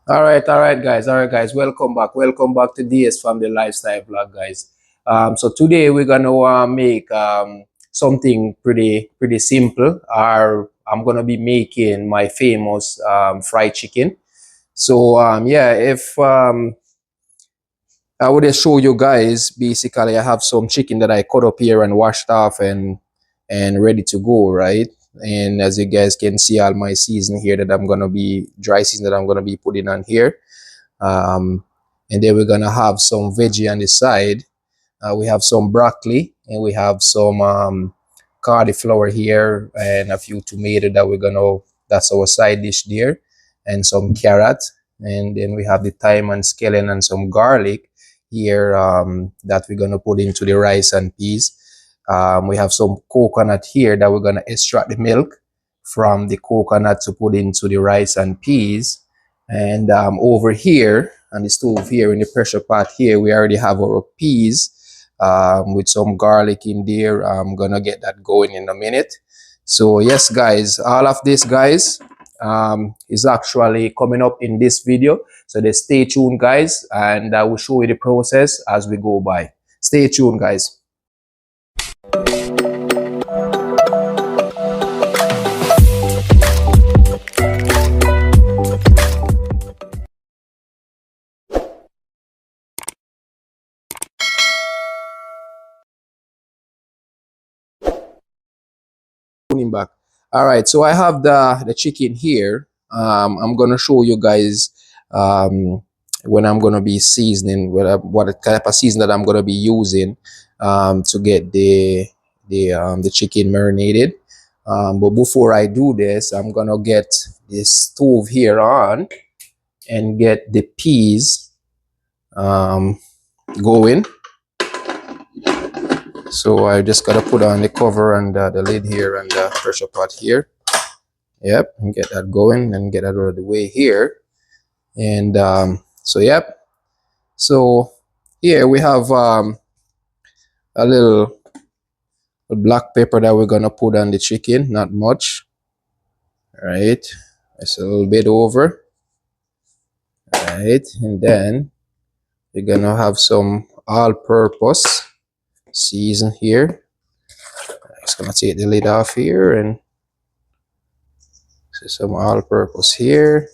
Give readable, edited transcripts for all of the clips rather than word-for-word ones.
All right, guys. Welcome back to DS Family Lifestyle Vlog, guys. So today we're gonna make something pretty simple. I'm gonna be making my famous fried chicken. So yeah, if I would just show you guys, basically, I have some chicken that I cut up here and washed off and ready to go, right? And as you guys can see, all my season here that I'm gonna be dry season that I'm gonna be putting on here. um, and then we're gonna have some veggie on the side. We have some broccoli and we have some cauliflower here and a few tomato that we're gonna that's our side dish there, and some carrot, and then we have the thyme and scallion and some garlic here that we're gonna put into the rice and peas. We have some coconut here that we're gonna extract the milk from the coconut to put into the rice and peas. And over here on the stove here in the pressure pot here, we already have our peas with some garlic in there. I'm gonna get that going in a minute. So yes, guys, all of this, guys, is actually coming up in this video. So just stay tuned, guys, and I will show you the process as we go by. Stay tuned, guys. Tuning back. All right, so I have the chicken here. I'm gonna show you guys when I'm gonna be seasoning, what type of season that I'm gonna be using to get the chicken marinated. But before I do this, I'm gonna get this stove here on and get the peas um, going. So I just gotta put on the cover and the lid here and the pressure pot here. Yep, and get that going and get that out of the way here. And so yep, so here we have a little black pepper that we're gonna put on the chicken, not much. All right, it's a little bit over. All right, and then we're gonna have some all-purpose season here. I'm just gonna take the lid off here and some all-purpose here.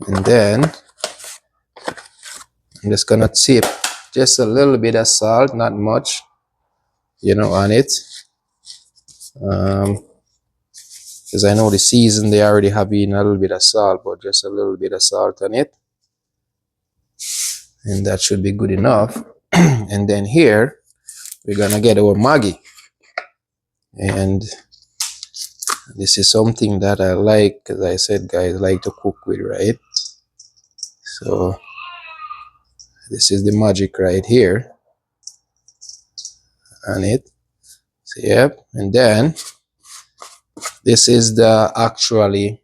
And then I'm just gonna tip just a little bit of salt, not much, on it. Because I know the season they already have in a little bit of salt, but just a little bit of salt on it. And that should be good enough. And then here, we're gonna get our Maggi. And this is something that I like, because I said, guys, like to cook with, right? So this is the magic right here on it. So, yep. And then this is the actually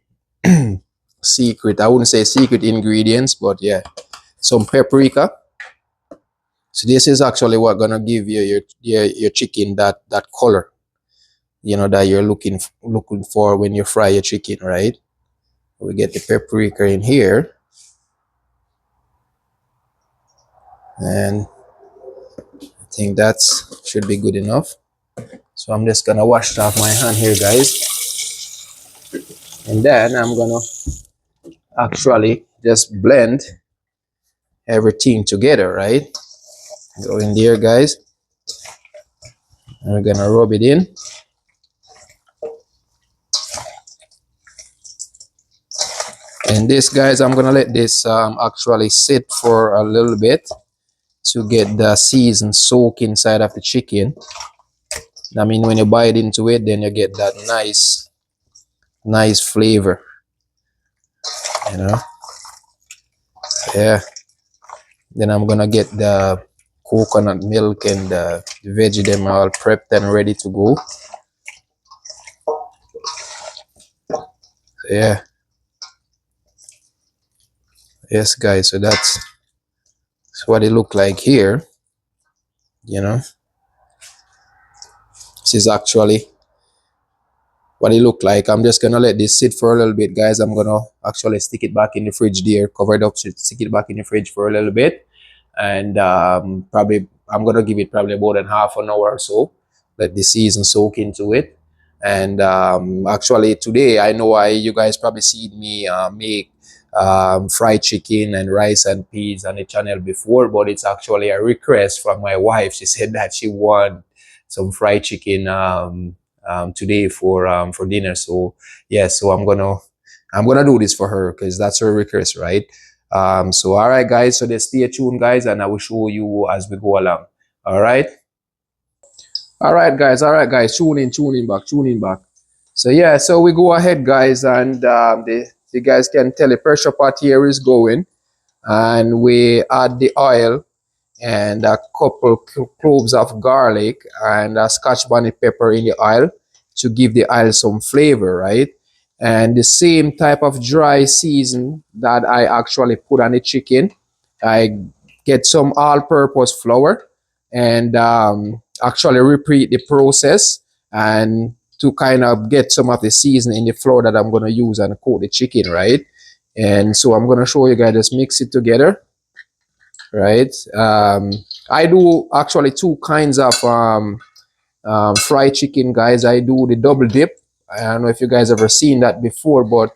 secret, I wouldn't say secret ingredients, but yeah, some paprika. So this is actually what gonna give you your chicken that color, that you're looking for when you fry your chicken, right? We get the paprika in here, and I think that should be good enough. So I'm just gonna wash off my hand here, guys, and then I'm gonna actually just blend everything together, right? Go in there, guys, and we're gonna rub it in. And this, guys, I'm gonna let this actually sit for a little bit to get the season soak inside of the chicken. I mean, when you bite into it, then you get that nice flavor, you know. Yeah. Then I'm gonna get the coconut milk and the veggie them all prepped and ready to go. So, yeah. Yes, guys. So that's what it look like here. This is actually what it look like. I'm just gonna let this sit for a little bit, guys. I'm gonna actually stick it back in the fridge there, cover it up, stick it back in the fridge for a little bit, and probably I'm gonna give it probably about an half an hour or so. Let the season soak into it. And actually today, I know you guys probably seen me make fried chicken and rice and peas on the channel before, but it's actually a request from my wife. She said that she want some fried chicken today for dinner. So yeah, so I'm gonna do this for her because that's her request, right? So all right, guys. So just stay tuned, guys, and I will show you as we go along. All right. All right, guys. All right, guys. Tune in back. So yeah, so we go ahead, guys, and the guys can tell the pressure pot here is going, and we add the oil and a couple cloves of garlic and a scotch bonnet pepper in the oil to give the oil some flavor, right? And the same type of dry season that I actually put on the chicken, I get some all-purpose flour and actually repeat the process and to kind of get some of the seasoning in the flour that I'm going to use and coat the chicken, right? And so I'm going to show you guys, just mix it together, right? I do actually two kinds of fried chicken, guys. I do the double dip. I don't know if you guys ever seen that before, but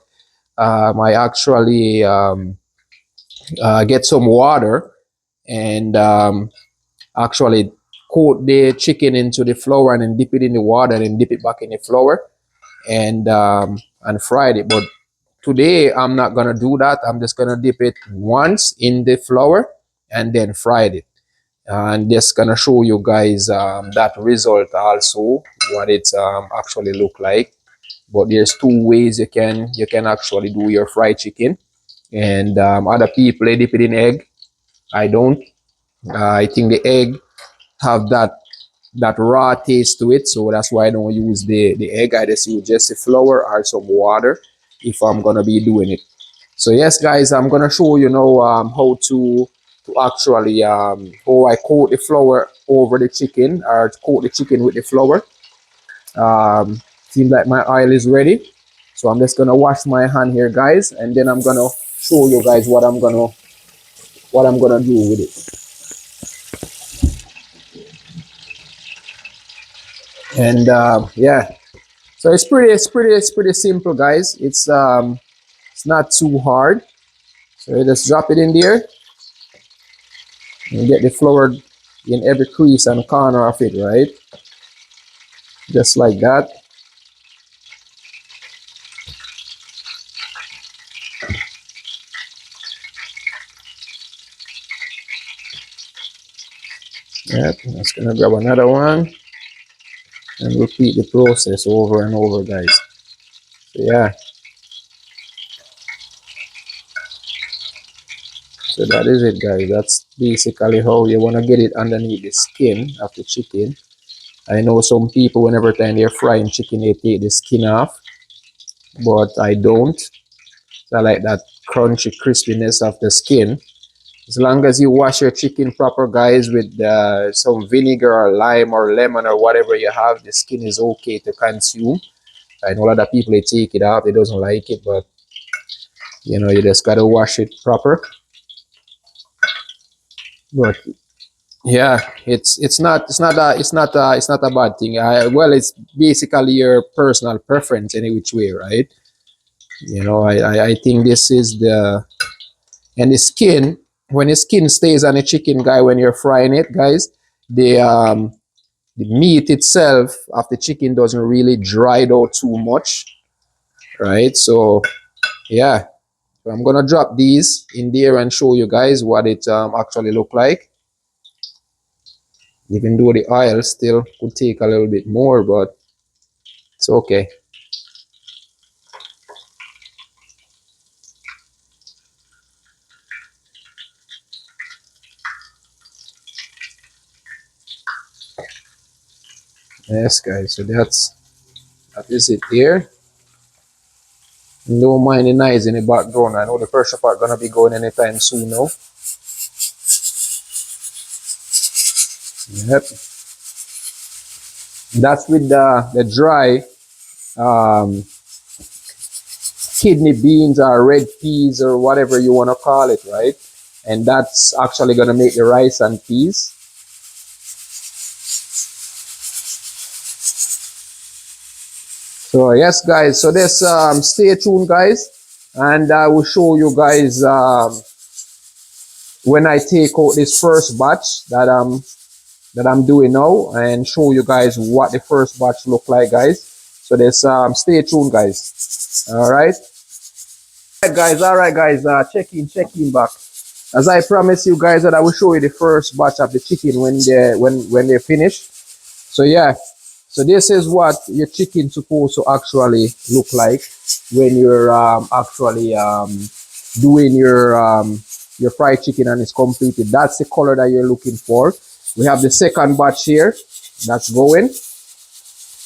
I actually get some water and actually coat the chicken into the flour and then dip it in the water and then dip it back in the flour and fried it. But today I'm not gonna do that. I'm just gonna dip it once in the flour and then fried it. And just gonna show you guys that result also, what it actually look like. But there's two ways you can actually do your fried chicken. And other people they dip it in egg. I don't. I think the egg have that raw taste to it, so that's why I don't use the egg. I just use just the flour or some water if I'm gonna be doing it. So yes, guys, I'm gonna show you now how to actually how I coat the flour over the chicken or coat the chicken with the flour. Seems like my oil is ready, so I'm just gonna wash my hand here, guys, and then I'm gonna show you guys what I'm gonna do with it. And yeah, so it's pretty simple, guys. It's not too hard. So you just drop it in there and get the flour in every crease and corner of it, right? Just like that. Yep, I'm just gonna grab another one and repeat the process over and over, guys. So yeah, so that is it, guys. That's basically how you wanna get it underneath the skin of the chicken. I know some people, whenever time they're frying chicken, they take the skin off, but I don't. So I like that crunchy crispiness of the skin. As long as you wash your chicken proper, guys, with some vinegar or lime or lemon or whatever you have, the skin is okay to consume. I know a lot of people, they take it out, they doesn't like it, but you just gotta wash it proper. But yeah, it's not a bad thing. Well, it's basically your personal preference any which way, right? I think this is the skin. When the skin stays on a chicken, guy, when you're frying it, guys, the meat itself of the chicken doesn't really dry out too much, right? So yeah, so I'm gonna drop these in there and show you guys what it actually look like. Even though the oil still could take a little bit more, but it's okay. Yes, guys, so that is it there. No mind the noise in the background. I know the pressure part gonna be going anytime soon now. Yep. That's with the dry um, kidney beans or red peas or whatever you want to call it, right? And that's actually going to make the rice and peas. So yes, guys. So this stay tuned, guys, and I will show you guys when I take out this first batch that I'm doing now, and show you guys what the first batch look like, guys. So this stay tuned, guys. All right. All right, guys. Check in back. As I promised you guys that I will show you the first batch of the chicken when they finish. So yeah, so this is what your chicken supposed to actually look like when you're actually doing your fried chicken and it's completed. That's the color that you're looking for. We have the second batch here that's going.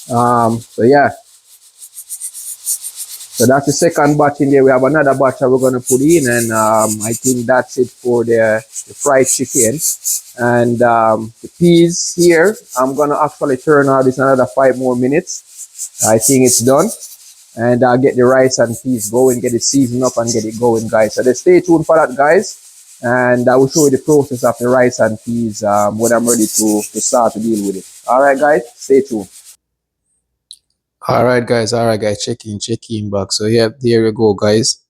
So yeah, so that's the second batch in there. We have another batch that we're gonna put in, and I think that's it for the fried chicken. And the peas here, I'm gonna actually turn out this another 5 more minutes. I think it's done, and I'll get the rice and peas going, get it seasoned up, and get it going, guys. So just stay tuned for that, guys. And I will show you the process of the rice and peas when I'm ready to start to deal with it. All right, guys, stay tuned. All right, guys, check in back. So yeah, there you go, guys.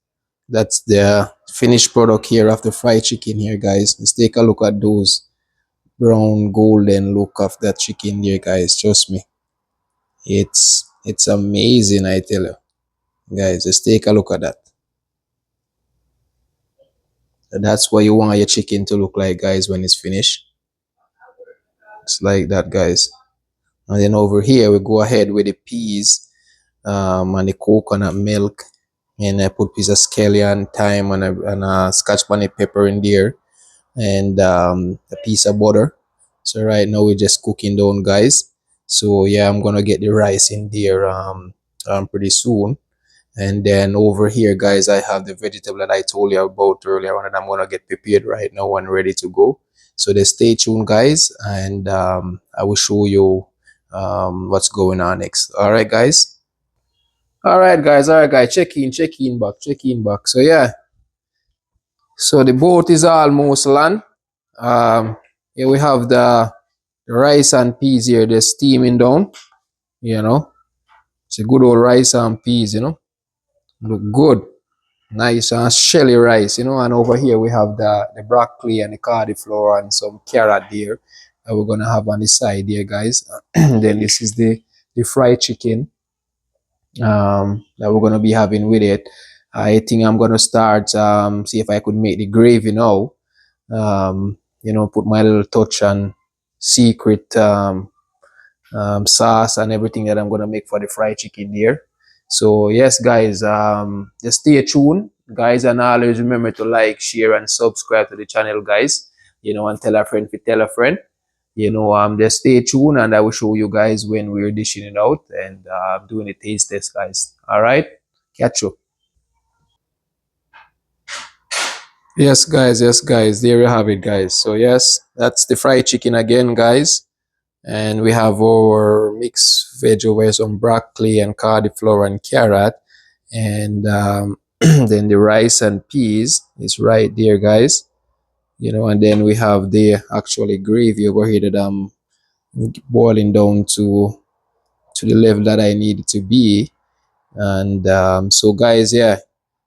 That's the finished product here of the fried chicken here, guys. Let's take a look at those brown golden look of that chicken there, guys. Trust me, it's amazing, I tell you, guys. Just take a look at that. That's what you want your chicken to look like, guys, when it's finished. It's like that, guys. And then over here we go ahead with the peas and the coconut milk, and I put piece of scallion, thyme, and a scotch bonnet pepper in there, and a piece of butter. So right now we're just cooking down, guys. So yeah, I'm gonna get the rice in there pretty soon. And then over here, guys, I have the vegetable that I told you about earlier on, and I'm gonna get prepared right now and ready to go. So just stay tuned, guys, and I will show you what's going on next. All right, guys. All right, guys. Check in back. So yeah, so the boat is almost land. Here we have the rice and peas here. They're steaming down. You know, it's a good old rice and peas. Look good. Nice and shelly rice, and over here we have the broccoli and the cauliflower and some carrot there that we're gonna have on the side here, guys. Then this is the fried chicken that we're gonna be having with it. I think I'm gonna start see if I could make the gravy now. Put my little touch and secret sauce and everything that I'm gonna make for the fried chicken there. So yes, guys, just stay tuned, guys, and always remember to like, share, and subscribe to the channel, guys. And tell a friend if you tell a friend. Just stay tuned, and I will show you guys when we're dishing it out and doing a taste test, guys. All right, catch you. Yes, guys, there you have it, guys. So yes, that's the fried chicken again, guys. And we have our mixed veg over some broccoli and cauliflower and carrot, and then the rice and peas is right there, guys. And then we have the actually gravy over here that I'm boiling down to the level that I need it to be. And so, guys, yeah,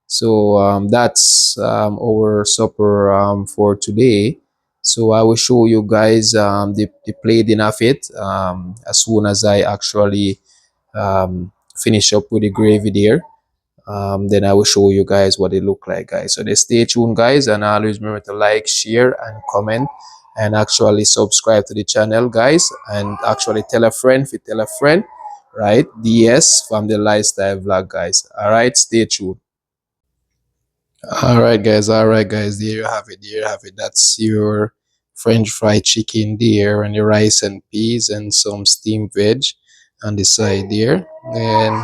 so that's our supper for today. So I will show you guys the plating of it as soon as I actually finish up with the gravy there. Then I will show you guys what it look like, guys. So just stay tuned, guys, and always remember to like, share, and comment, and actually subscribe to the channel, guys, and actually tell a friend if you tell a friend, right? DS from the lifestyle vlog, guys. All right, stay tuned. All right, guys, there you have it. There you have it. That's your French fried chicken there, and the rice and peas, and some steamed veg on the side there. And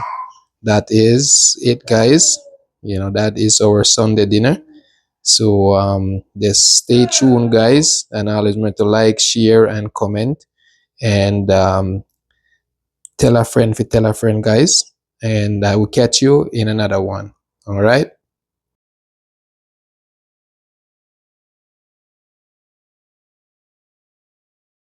that is it, guys. That is our Sunday dinner. So just stay tuned, guys, and always remember to like, share, and comment, and tell a friend if you tell a friend, guys. and I will catch you in another one. All right.